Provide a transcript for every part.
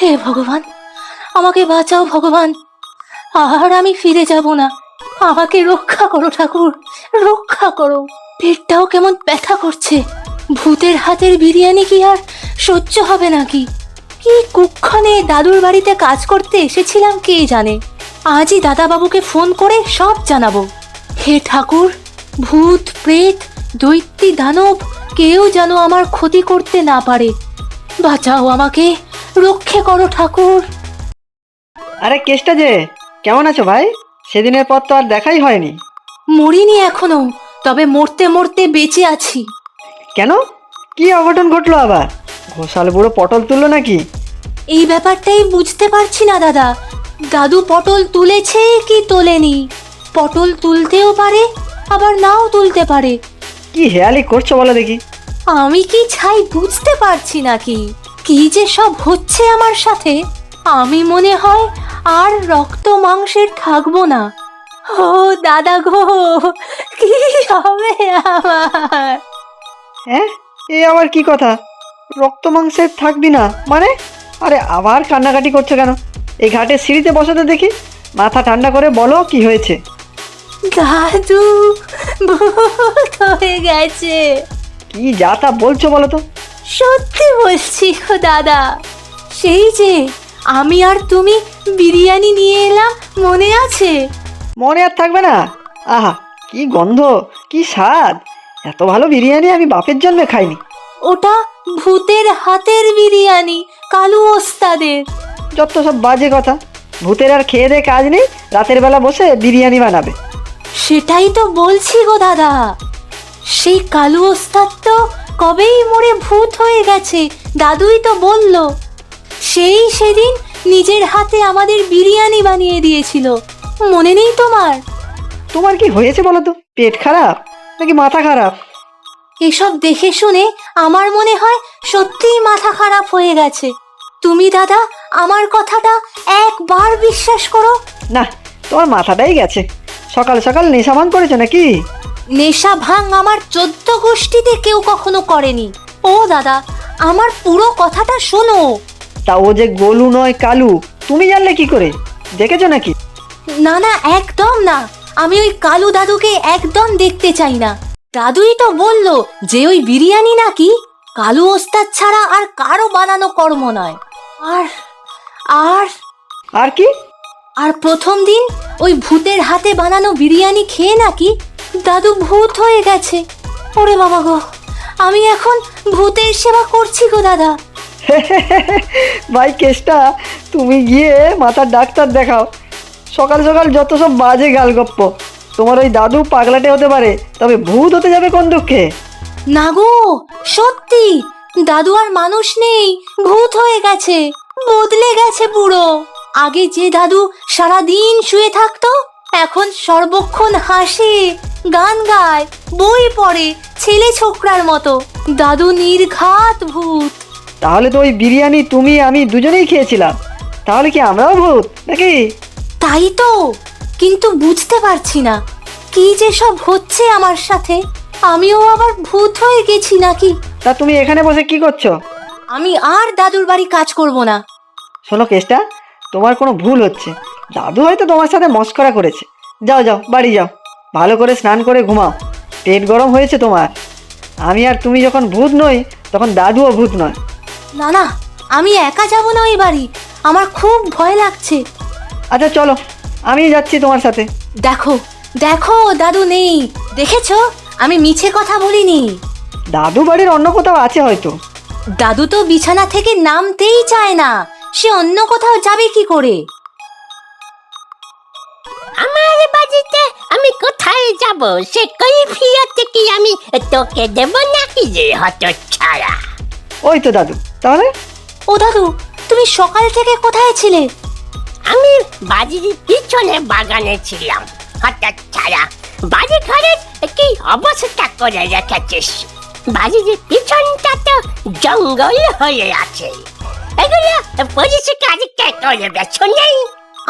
হে ভগবান, আমাকে বাঁচাও ভগবান, আর আমি ফিরে যাব না। আমাকে রক্ষা করো ঠাকুর, রক্ষা করো। পেটটাও কেমন ব্যথা করছে। ভূতের হাতের বিরিয়ানি কি আর সহ্য হবে নাকি? কি কুক্ষণে দাদুর বাড়িতে কাজ করতে এসেছিলাম কে জানে। আজই দাদাবাবুকে ফোন করে সব জানাবো। হে ঠাকুর, ভূত প্রেত দৈত্যী দানব কেউ যেন আমার ক্ষতি করতে না পারে। বাঁচাও আমাকে, রক্ষে করো ঠাকুর। আরে কেষ্টা যে, কেমন আছো ভাই? সেদিনের পর তো আর দেখাই হয়নি। মরিনি এখনো, তবে মরতে মরতে বেঁচে আছি। কেন? কি অঘটন ঘটলো আবার? ঘোষাল বুড়ো পটল তুললো নাকি? এই ব্যাপারটাই বুঝতে পারছি না দাদা। দাদু পটল তুলেছে কি তোলেনি? পটল তুলতেও পারে, আবার নাও তুলতে পারে। কি হেয়ালি করছো বলো দেখি। আমি কি ছাই বুঝতে পারছি নাকি কি যে সব হচ্ছে আমার সাথে? আমি মনে হয় আর রক্ত মাংসের থাকবো না। ও দাদা গো, কি হবে আমার? হ্যাঁ, এ আবার কি কথা? রক্ত মাংসের থাকবি না মানে? আরে আবার কান্নাকাটি করছো কেন? এই ঘাটের সিঁড়িতে বসাতে দেখি। মাথা ঠান্ডা করে বলো কি হয়েছে। দাদু ভূত হয়ে গেছে। কি যা তা বলছো বলো তো? সত্যি বলছি গো দাদা। সেই যে আমি আর তুমি বিরিয়ানি নিয়ে এলাম, মনে আছে? মনে আর থাকবে না? আহা, কি গন্ধ, কি স্বাদ! এত ভালো বিরিয়ানি আমি বাপের জন্মে খাইনি। ওটা ভূতের হাতের বিরিয়ানি, কালু ওস্তাদের। যত সব বাজে কথা। ভূতের আর খেয়ে দে কাজ নেই, রাতের বেলা বসে বিরিয়ানি বানাবে। সেটাই তো বলছি গো দাদা। সেই কালু ওস্তাদ তো কবেই মরে ভূত হয়ে গেছে, দাদুই তো বলল। সেই সেদিন নিজের হাতে আমাদের বিরিয়ানি বানিয়ে দিয়েছিল, মনে নেই তোমার? তোমার কি হয়েছে বলো তো? পেট খারাপ নাকি মাথা খারাপ? এসব দেখে শুনে আমার মনে হয় সত্যিই মাথা খারাপ হয়ে গেছে। তুমি দাদা আমার কথাটা একবার বিশ্বাস করো। না, তোমার মাথাটাই গেছে। সকাল সকাল নেশা ভাঙ করেছো নাকি? নেশা ভাঙ আমার 14 গোষ্ঠীতে কেউ কখনো করেনি। ও দাদা, আমার পুরো কথাটা শোনো। তা ও যে গোলু নয় কালু, তুমি জানলে কি করে? দেখেছো নাকি? না না, একদম না। আমি ওই কালু দাদুকে একদম দেখতে চাই না। দাদুই তো বলল যে ওই বিরিয়ানি নাকি কালু ওস্তাদ ছাড়া আর কারো বানানো কর্ম নয়। আর আর আর কি? আর প্রথম দিন ওই ভূতের হাতে বানানো বিরিয়ানি খেয়ে নাকি দাদু ভূত হয়ে গেছে। ওরে বাবা গো, আমি এখন ভূতের সেবা করছি গো দাদা। ভাই কেষ্টা, তুমি গিয়ে মাথার ডাক্তার দেখাও। সকাল সকাল যত সব বাজে গালগপ্প। তোমার ওই দাদু পাগলাটে হতে পারে, তবে ভূত হতে যাবে কোন দুঃখে? না গো, সত্যি দাদু আর মানুষ নেই, ভূত হয়ে গেছে, বদলে গেছে পুরো। আগে যে দাদু সারা দিন শুয়ে থাকতো, এখন সর্বক্ষণ হাসে, গান গায়, বই পড়ে, ছেলে ছোকরার মতো। দাদু নির্ঘাত ভূত। তাহলে তো ওই বিরিয়ানি তুমি আমি দুজনেই খেয়েছিলাম। তাহলে কি আমরাও ভূত নাকি? তাই তো, কিন্তু বুঝতে পারছি না কি যে সব হচ্ছে আমার সাথে। আমিও আবার ভূত হয়ে গেছি নাকি? তা তুমি এখানে বসে কি করছো? আমি আর দাদুর বাড়ি কাজ করব না। শোনো কেষ্টা, তোমার কোনো ভুল হচ্ছে। দাদু হয়তো তোমার সাথে মস্করা করেছে। যাও যাও, বাড়ি যাও, ভালো করে স্নান করে ঘুমাও। পেট গরম হয়েছে তোমার। আমি আর তুমি যখন ভূত নই, তখন দাদুও ভূত নয়। না না, আমি একা যাব না ওই বাড়ি, আমার খুব ভয় লাগছে। আচ্ছা চলো, আমি যাচ্ছি তোমার সাথে। দেখো দেখো, দাদু নেই, দেখেছো? আমি মিছে কথা বলিনি। দাদু বাড়ির অন্য কোথাও আছে হয়তো। দাদু তো বিছানা থেকে নামতেই চায় না, সে অন্য কোথাও যাবে কি করে? আমার বাড়িতে আমি কোথায় যাব? সে কৈফিয়ত কি আমি তোকে দেব নাকি যে হতচ্ছাড়া? ওই তো দাদু। তাহলে ও দাদু, তুমি সকাল থেকে কোথায় ছিলে? আমি বাড়ির পিছনে বাগানে ছিলাম। হতচ্ছাড়া, বাড়ি ঘরের কি অবস্থা করে রেখেছিস? বাড়ির পিছনটা তো জঙ্গল হয়ে আছে। এগুলো পরিষ্কার কে করবে শুনেই?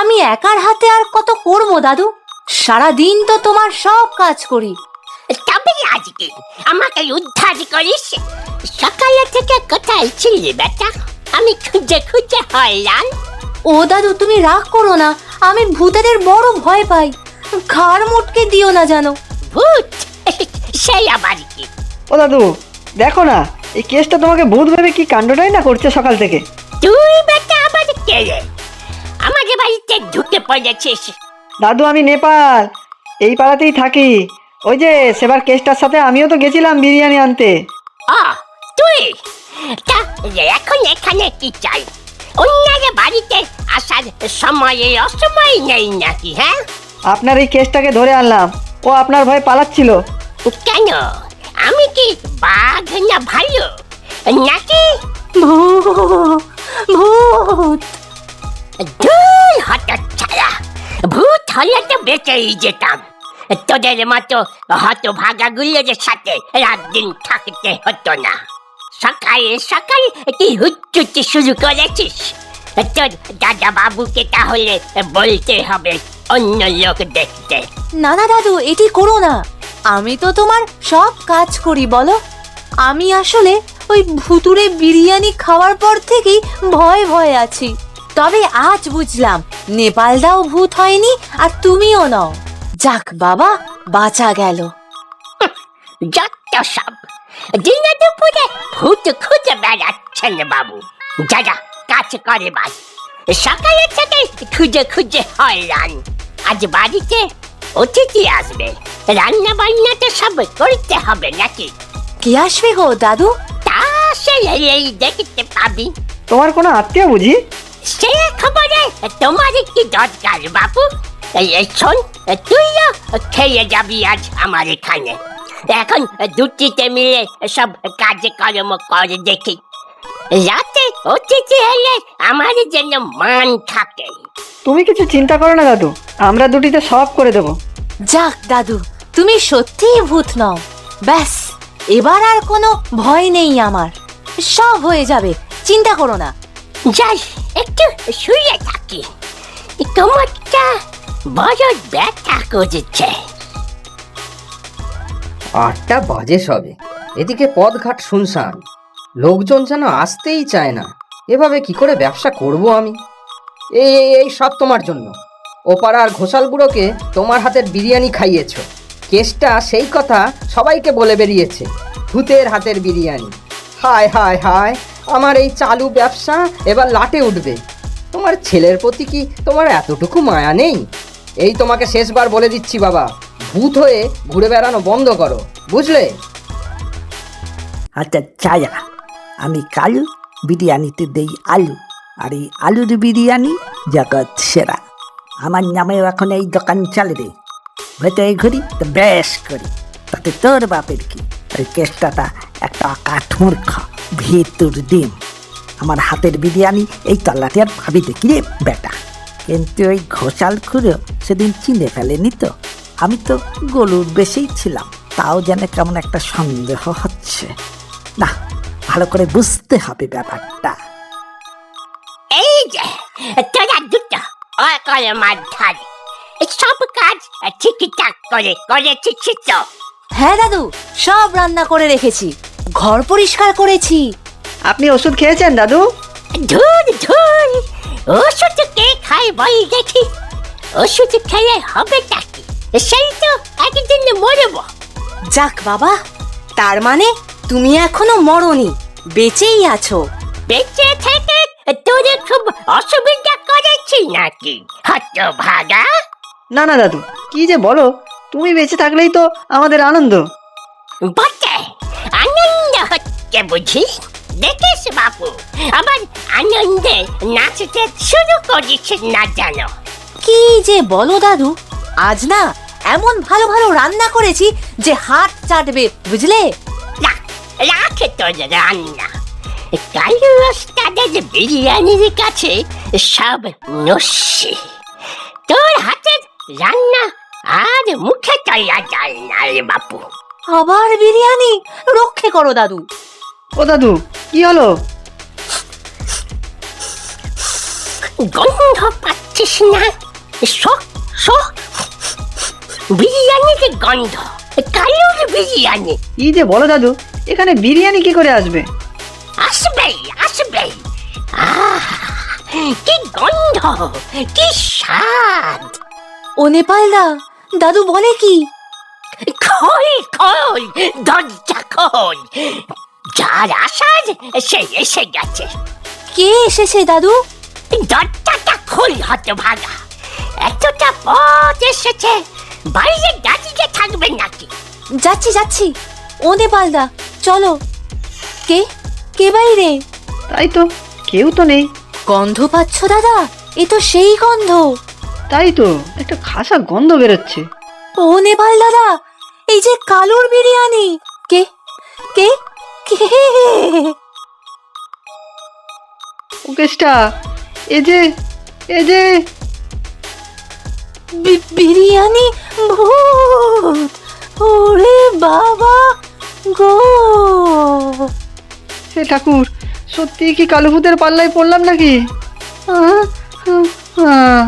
আমি একার হাতে আর কত করব দাদু? সারা দিন তো তোমার সব কাজ করি। তবে আজকে আমাকে উদ্ধার করিস। সকালে থেকে কোথায় ছিলি বেটা? আমি খুঁজে খুঁজে হয়রান। ও দাদু তুমি রাগ করো না, আমি ভূতেদের বড় ভয় পাই। ঘাড় মোটকে দিও না জানো। ভূত? সেই আবার কি? ও দাদু দেখো না, এই কেসটা তোমাকে ভূত ভেবে কি কাণ্ডটাই না করছে সকাল থেকে। তুই বেটা আবার কে রে? আমাদের বাড়িতে ঢুকে পড়েছিস? দাদু আমি নেপাল, এই পাড়াতেই থাকি। ওই যে সেবার কেসটার সাথে আমিও তো গেছিলাম বিরিয়ানি আনতে। তুই তা এখন এখানে কি চাই? অন্যের বাড়িতে আসার সময়ে অসময় নেই নাকি? হ্যাঁ, আপনার এই কেসটাকে ধরে আনলাম, ও আপনার ভয়ে পালাচ্ছিল। কেন? আমি কি বাঘ না ভালো নাকি? ভূত ভূত। দুই হঠাৎ ছাড়া ভূত হলে তো বেঁচেই যেতাম। তোদের মতো হতভাগাগুলোর সাথে রাত দিন থাকতে হতো না। সকালে সকাল কি হুচ্চুচ্চি শুরু করেছিস? তোর দাদা বাবুকে তাহলে বলতে হবে অন্য লোক দেখতে। না না দাদু এটি করো না, আমি তো তোমার সব কাজ করি বলো। আমি আসলে ওই ভুতুরে বিরিয়ানি খাওয়ার পর থেকেই ভয় ভয়ে আছি। তবে আজ বুঝলাম নেপালদাও ভূত হয়নি আর তুমিও নও। যাক বাবা, বাঁচা গেল। যত সব দিনে দুপুরে ভূত খুঁজে বেড়াচ্ছেন বাবু। যা কাজ করে বাস, সকালে থেকে খুঁজে খুঁজে হয়রান। আজ বাড়িতে অতিথি আসবে, রান্না বান্না তো সব করতে হবে নাকি? কে আসবে গো দাদু? তা সে এই দেখতে পাবি। তোমার কোনো আত্মীয় বুঝি? সে খবরে তোমার কি দরকার বাবু? এই শোন, তুইও খেয়ে যাবি আজ আমার এখানে। এখন দুটিতে মিলে সব কাজকর্ম করে দেখি। রাতে অতিথি হলে আমার যেন মান থাকে। তুমি কিছু চিন্তা করো না দাদু, আমরা দুটিতে সব করে দেবো। যাক দাদু, তুমি সত্যিই ভূত নও। ব্যাস এবার আর কোনো ভয় নেই আমার, সব হয়ে যাবে, চিন্তা করো না। যাই একটু শুয়ে থাকি, কোমরটা বড় ব্যথা করছে। 8টা বাজে সবে, এদিকে পথঘাট শুনশান, লোকজন যেন আসতেই চায় না। এভাবে কি করে ব্যবসা করব আমি? এই সব তোমার জন্য। ও পাড়ার ঘোষালগুলোকে তোমার হাতের বিরিয়ানি খাইয়েছো। কেসটা সেই কথা সবাইকে বলে বেরিয়েছে, ভূতের হাতের বিরিয়ানি। হায় হায় হায়, আমার এই চালু ব্যবসা এবার লাটে উঠবে। তোমার ছেলের প্রতি কি তোমার এতটুকু মায়া নেই? এই তোমাকে শেষবার বলে দিচ্ছি বাবা, ভূত হয়ে ঘুরে বেড়ানো বন্ধ করো, বুঝলে? আচ্ছা ছায়া, আমি কালু, বিরিয়ানিতে দেই আলু, আর এই আলুর বিরিয়ানি জগৎ সেরা। আমার নামেও এখন এই দোকান চলে রে। ভেতরে ঘুরি তো বেশ করি, তাতে তোর বাপের কি? ওই কেষ্টাটা একটা কাঠমূর্খ ভিতুর ডিম। আমার হাতের বিরিয়ানি এই তল্লাটি আর ভাবি দেখি রে বেটা। কিন্তু ওই ঘোষাল খুঁড়ো সেদিন চিনে ফেলেনি তো। আমি তো গলুর বেশেই ছিলাম, তাও যেন কেমন একটা সন্দেহ হচ্ছে। না, ভালো করে বুঝতে হবে ব্যাপারটা। এই যে তোরা দুটো করে মাঝখানে সব কাজ ঠিকঠাক করে করেছিস তো? হ্যাঁ দাদু, সব রান্না করে রেখেছি, ঘর পরিষ্কার করেছি। আপনি ওষুধ খেয়েছেন দাদু? ধুর ধুর, ওষুধ কে খায় বল দেখি? ওষুধ খেলে হবে নাকি? সেই তো একদিন মরবো। যাক বাবা, তার মানে তুমি এখনো মরনি, বেঁচেই আছো। বেঁচে থেকে তোরে খুব অসুবিধা করেছি নাকি হতভাগা? না না দাদু, কি যে বলো, তুমি বেঁচে থাকলেই তো আমাদের আনন্দ। বটে, আনন্দ হচ্ছে বুঝি? দেখিস বাপু, আবার আনন্দে নাচতে শুরু করিস না জানো? কি যে বলো দাদু, আজ না এমন ভালো ভালো রান্না করেছি যে হাত চাটবে, বুঝলে? রাখে তোর রান্না, কালু ওস্তাদের বিরিয়ানির কাছে সব নস্যি। তোর হাতের রান্না আর মুখে তৈয়া যায় না রে বাপু। আবার বিরিয়ানি, রক্ষে করো দাদু। ও দাদু কি হলো? গন্ধ পাচ্ছিস না? বিরিয়ানির গন্ধ, কালুর বিরিয়ানি। কি যে বলো দাদু, এখানে বিরিয়ানি কি করে আসবে? আসবেই আসবেই, কি গন্ধ, কি স্বাদ! ও নেপালদা, দাদু বলে কি? খোল খোল, দরজা খোল, যার আসার সে এসে গেছে। কে এসেছে দাদু? দরজাটা খোল হতভাগা, এতটা পথ এসেছে, বাইরে দাঁড়িয়ে থাকবে নাকি? যাচ্ছি যাচ্ছি। ও নেপালদা, চলো। কে কে বাইরে? তাই তো, কেউ তো নেই। গন্ধ পাচ্ছ দাদা? এ তো সেই গন্ধ। তাই তো, একটা খাসা গন্ধ বেরোচ্ছে। ও নেপাল দাদা, এই যে কালুর বিরিয়ানি। কে কে কে? ও কেষ্টা, এ যে বিরিয়ানি ভূত! ওরে বাবা গো! হে ঠাকুর, সত্যি কি কালো ভূতের পাল্লায় পড়লাম নাকি? আহ, আহ, আহ।